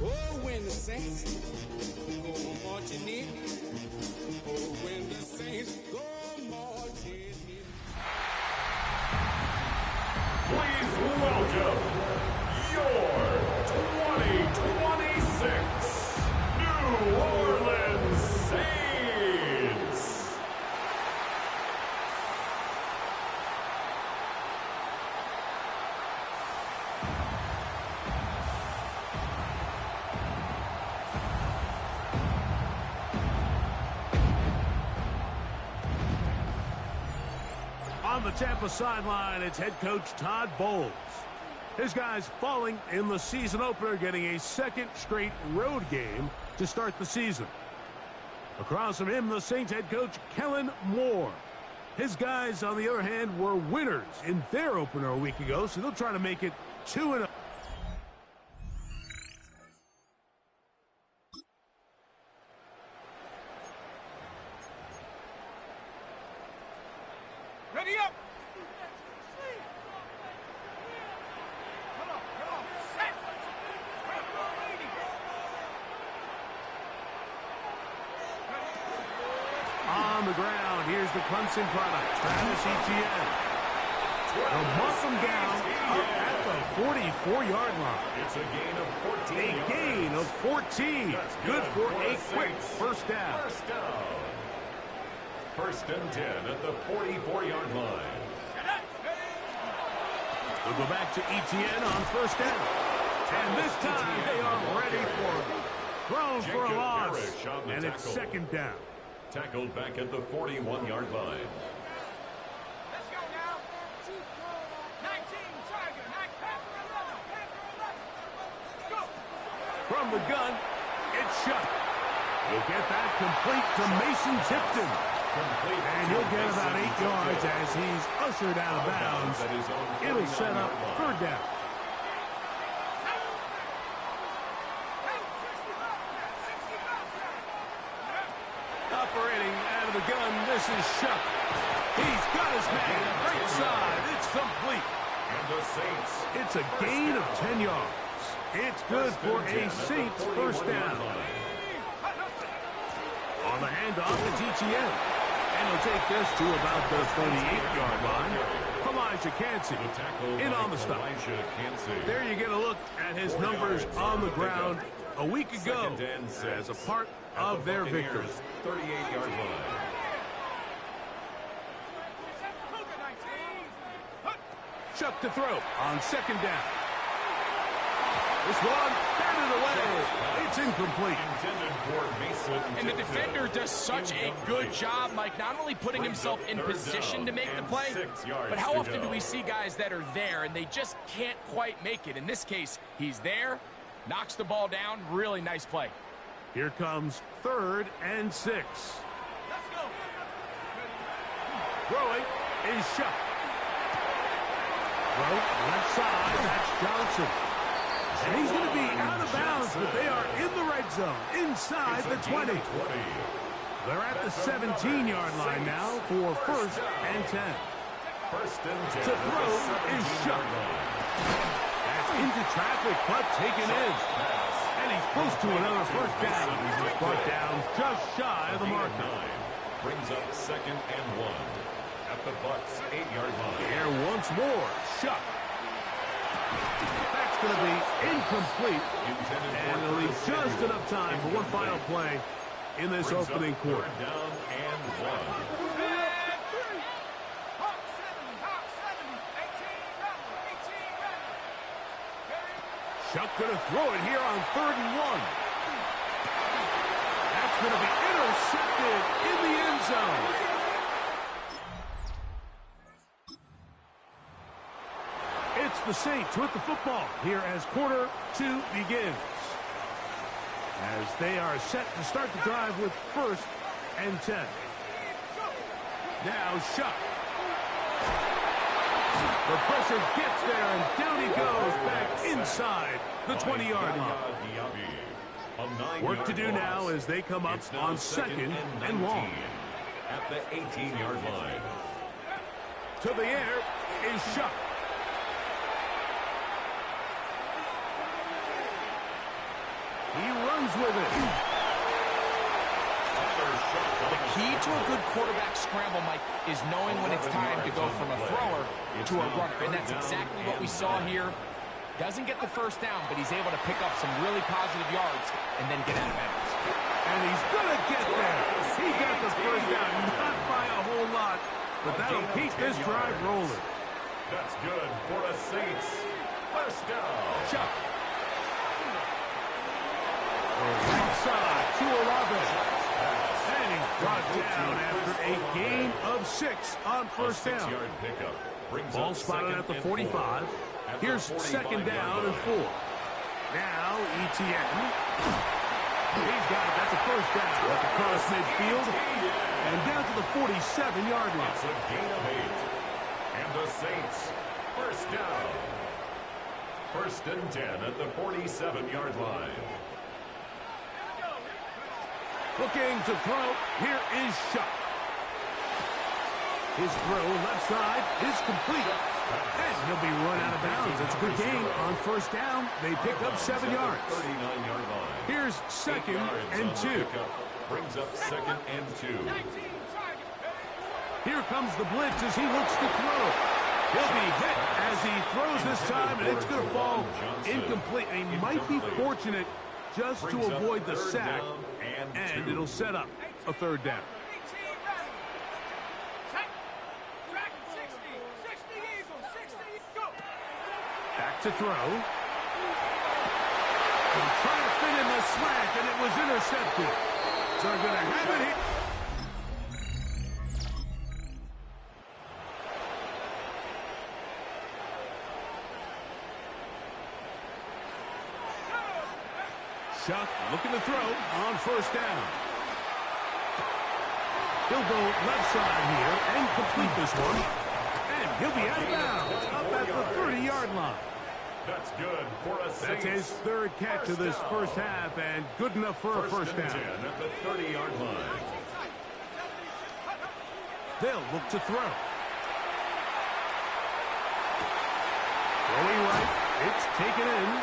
Oh, when the saints go marching in. Oh, when the saints go marching in. Please welcome your 2026 New Orleans Saints. On the Tampa sideline, it's head coach Todd Bowles. His guys falling in the season opener, getting a second straight road game to start the season. Across from him, the Saints head coach Kellen Moore. His guys, on the other hand, were winners in their opener a week ago, so they'll try to make it 2-0. Ready up! Set! On the ground, here's the Clemson product, Travis Etienne. They'll muscle him down up at the 44-yard line. It's a gain of 14. A gain of 14. Good for a quick first down. First and 10 at the 44-yard line. We'll go back to Etienne on first down. And this time they are ready for it. Thrown for a loss. And it's second down. Tackled back at the 41-yard line. Let's go now. 19, Tiger, 11. Go. From the gun, it's shut. We'll get that complete to Mason Tipton. And he'll get about 8 yards as he's ushered out of bounds. It'll set up third down. Operating out of the gun, this is Shuck. He's got his man right side. It's complete. And the Saints. It's a gain of 10 yards. It's good for a Saints first down. On the handoff, it's Etienne. And he'll take this to about the 38-yard line. Elijah Cansey in on the stop. There you get a look at his numbers on the ground a week ago as a part of their victory. 38-yard line. Chuck to throw on second down. This one batted away. It's incomplete. And the defender does such a good job, Mike, not only putting himself in position to make the play, but how often do we see guys that are there and they just can't quite make it? In this case, he's there, knocks the ball down. Really nice play. Here comes 3rd and 6. Let's go. Throwing is Shuck. Throw left side, that's Johnson. And he's going to be out of bounds, but they are in the red zone, inside the 20. They're at the 17-yard line now for 1st and 10. To throw is Shuck. That's into traffic, but taken in. And he's close to another first down. He's brought down just shy of the marker. Brings up 2nd and 1 at the Bucs 8-yard line. Here once more, Shuck. That's going to be incomplete. And it'll leave just enough time for one final play in this opening quarter. Down and 1. Shuck going to throw it here on 3rd and 1. That's going to be intercepted in the end zone. It's the Saints with the football here as quarter 2 begins. As they are set to start the drive with 1st and 10. Now Shuck. The pressure gets there, and down he goes back inside the 20-yard line. Work to do now as they come up on 2nd and long. At the 18-yard line. To the air is Shuck. runs with it. The key to a good quarterback scramble, Mike, is knowing when it's time to go from a thrower to a runner. And that's exactly what we saw here. Doesn't get the first down, but he's able to pick up some really positive yards and then get out of bounds. And he's going to get there. He got the first down, not by a whole lot, but that'll keep this drive rolling. That's good for a Saints first down. Chuck. Right side to Olave. And he's brought down after a gain of 6 on first down. Six-yard pickup brings Ball up spotted at the 45. Here's second down and 4. Now Etienne. He's got it. That's a first down. Across midfield and down to the 47-yard line. It's a gain of 8. And the Saints first down. First and 10 at the 47-yard line. Looking to throw. Here is Shuck. His throw left side is complete. And he'll be run out of bounds. It's a good gain on first down. They pick up 7 yards. 39-yard line. Here's second and 2. Brings up second and 2. Here comes the blitz as he looks to throw. He'll be hit as he throws this time, and it's going to fall incomplete. And he might be fortunate just to avoid the sack, and it'll set up a third down. Back to throw. And trying to fit in the slant, and it was intercepted. So they're going to have it here. Shuck looking to throw on first down. He'll go left side here and complete this one. And he'll be out of bounds up at the 30-yard line. That's good for a Saints. That's his third catch of this first half, and good enough for a first down. 10 at the 30-yard line. They'll look to throw. Throwing right, it's taken in.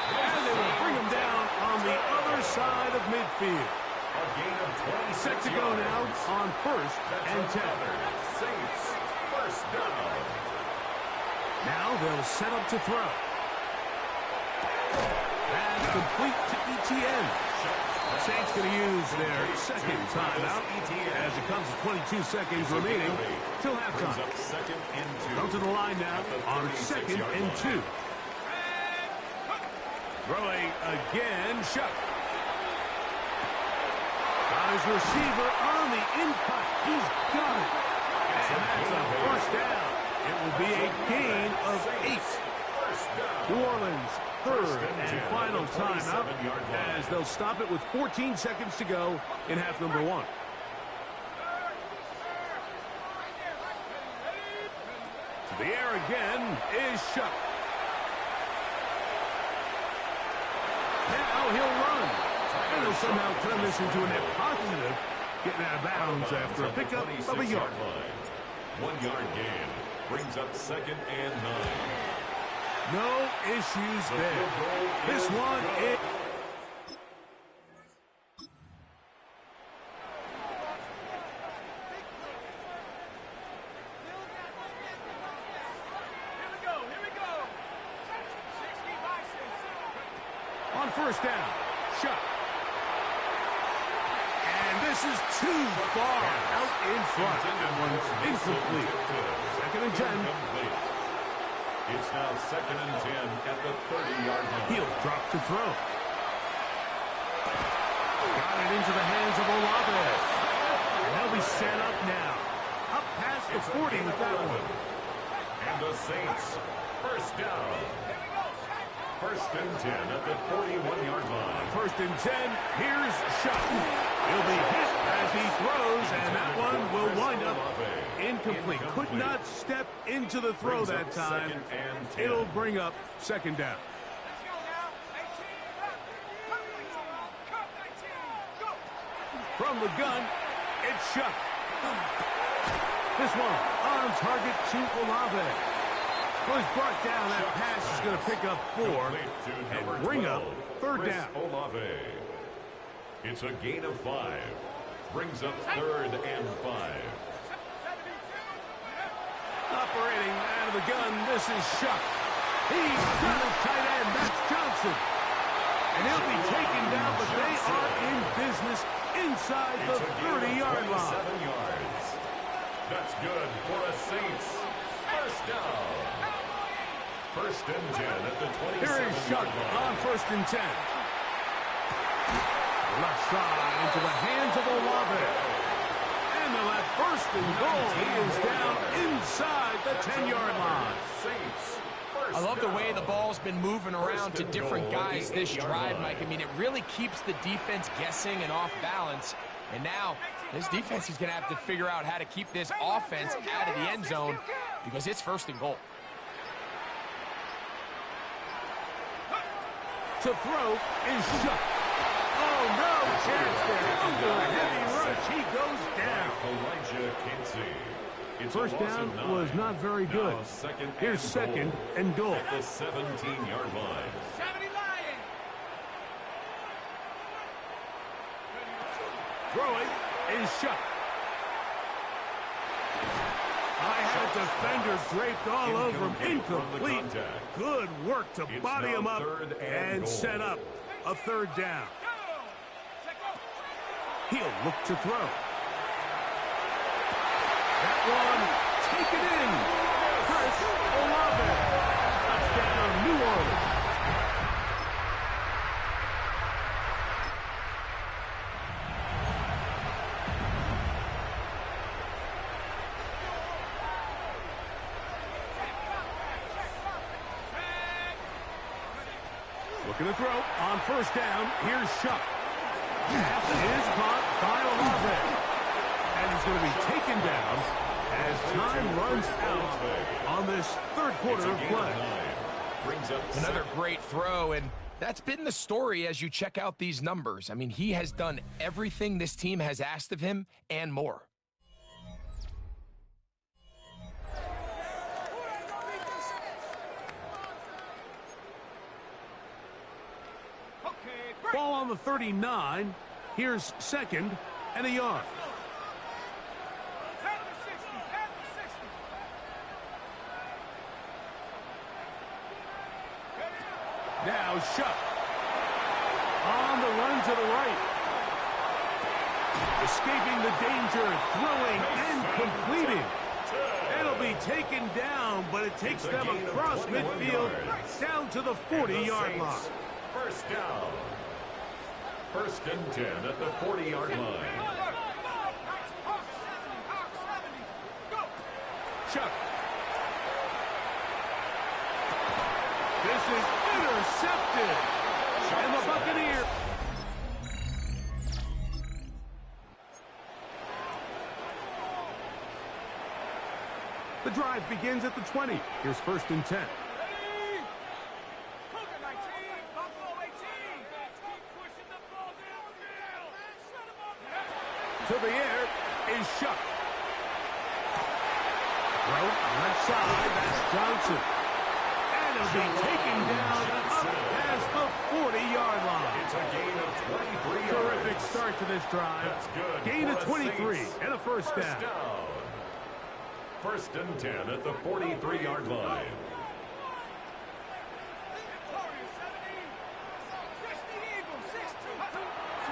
And they will bring him down on the other side of midfield. A gain of 26 Set to go now on first and 10. Saints first down. Now they'll set up to throw. And complete to Etienne. Saints going to use their second timeout as it comes to 22 seconds remaining till halftime. Second and 2. Come to the line now on second and 2. Throwing again, Shuck. Got his receiver on the in-cut. He's got it. And that's a first down. It will be a gain of 8. New Orleans, third and final timeout as they'll stop it with 14 seconds to go in half number 1. To the air again is Shuck. Now he'll run. And he'll somehow turn this into a net positive, getting out of bounds after a pickup of a yard. 1 yard gain brings up second and 9. No issues there. This one is... On first down, Shuck. And this is too far out in front. That one's incomplete. Second and 10. It's now second and 10 at the 30-yard line. He'll drop to throw. Got it into the hands of Olave. And they'll be set up now. Up past the 40 with that one. And the Saints, first down. First and 10 at the 41-yard line. First and 10, here's Shuck. He'll be hit as he throws, and that one will wind up incomplete. Could not step into the throw that time. It'll bring up second down. From the gun, it's Shuck. This one on target to Olave. Well, he's brought down. That pass is going to pick up 4 and bring up third down. It's a gain of 5. Brings up 3rd and 5. Operating out of the gun, this is Shuck. He's got his tight end, that's Johnson. And he'll be taken down, but they are in business inside the 30-yard line. 7 yards. That's good for a Saints. First down. 1st and 10 at the 27-yard line. Here is Shuck on 1st and 10. Left side into the hands of Olave. And they'll have 1st and goal. He is down inside the 10-yard line. Saints. I love the way the ball's been moving around to different guys this drive, Mike. I mean, it really keeps the defense guessing and off balance. And now, this defense is going to have to figure out how to keep this offense out of the end zone because it's 1st and goal. To throw is Shuck. Oh, no chance there. Under a heavy rush, he goes down. Elijah Kinsey. First down was not very good. Here's 2nd and goal. At the 17-yard line. 70 Lions. Throwing is Shuck. I had a defender draped all over him. Incomplete. Good work to body him up and set up a 3rd down. He'll look to throw. That one taken in. Chris Olave. Touchdown, New Orleans. Looking to throw on 1st down. Here's Shuck. Pass is caught by Olave. And he's going to be taken down as time runs out on this 3rd quarter of play. Another great throw, and that's been the story as you check out these numbers. I mean, he has done everything this team has asked of him and more. Ball on the 39. Here's 2nd and a yard. Now Shuck on the run to the right. Escaping the danger, throwing and completing. It'll be taken down, but it takes them across midfield down to the 40-yard line. 1st down. 1st and 10 at the 40-yard line. Shuck. This is intercepted. And the Buccaneers. The drive begins at the 20. Here's 1st and 10. To the air is Shuck. Throw left side, that's Johnson. And it'll be taken down up past the 40-yard line. It's a gain of 23 yards. Terrific start to this drive. That's good. Gain of 23 and a 1st down. 1st and 10 at the 43-yard line.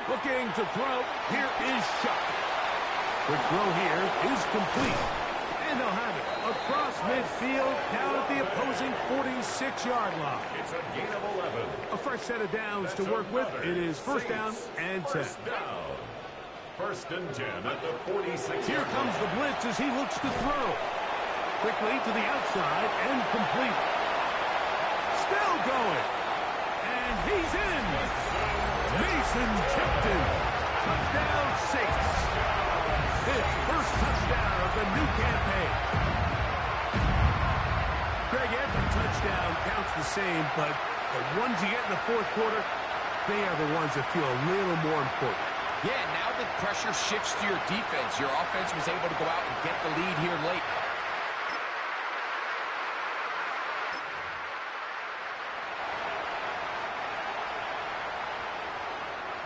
Looking to throw. Here is Shuck. The throw here is complete. And they'll have it across midfield down at the opposing 46-yard line. It's a gain of 11. A fresh set of downs to work with. It is 1st down and 10. 1st down. 1st and 10 at the 46-yard line. Here comes the blitz as he looks to throw. Quickly to the outside and complete. Still going. And he's in. Mason Tipton. Touchdown Saints. His 1st touchdown of the new campaign. Greg, every touchdown counts the same, but the ones you get in the 4th quarter, they are the ones that feel a little more important. Yeah, now that pressure shifts to your defense, your offense was able to go out and get the lead here late.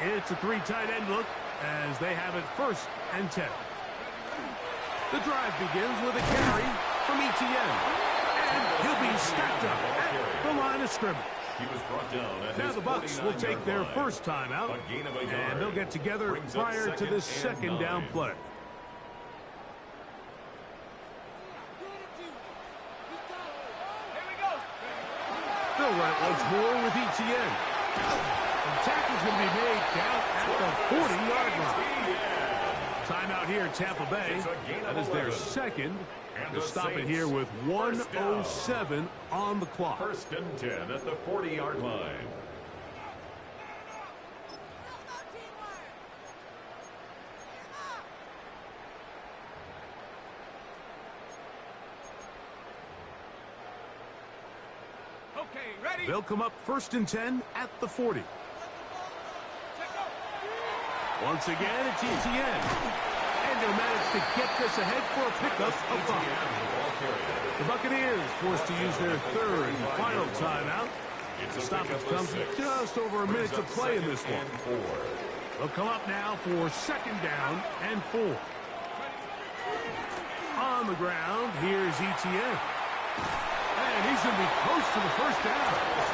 It's a 3 tight end look as they have it 1st and 10. The drive begins with a carry from Etienne. And he'll be stacked up at the line of scrimmage. He was brought down at Now the Bucs will take their first timeout, and they'll get together prior to this 2nd down play. They'll run it once more with Etienne. The tackle's going to be made down at the 40-yard line. Timeout here in Tampa Bay. That is their 2nd. To stop it here with 1:07 on the clock. 1st and 10 at the 40-yard line. Okay, ready? They'll come up 1st and 10 at the 40. Once again, it's Etienne. And they'll manage to get this ahead for a pickup of 5. The Buccaneers forced to use their 3rd and final timeout. The stoppage comes with just over a minute to play in this one. They'll come up now for 2nd down and 4. On the ground, here's Etienne. And he's going to be close to the 1st down.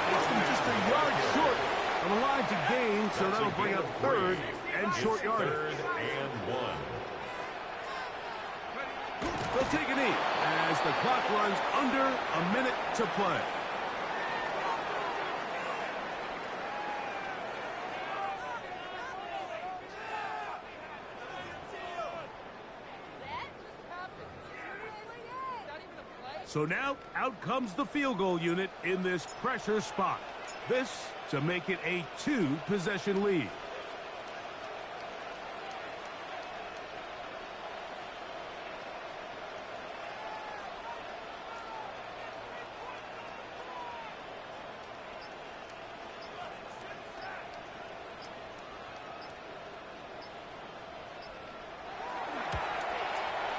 He's just a yard short of the line to gain, so that'll bring up 3rd and short yardage. 3rd and 1. They'll take a knee as the clock runs under a minute to play. So now out comes the field goal unit in this pressure spot. This to make it a 2-possession lead.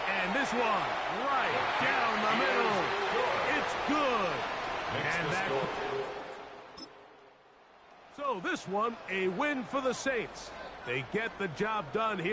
And this one, right down the middle. It's good. And that. So this one, a win for the Saints. They get the job done here.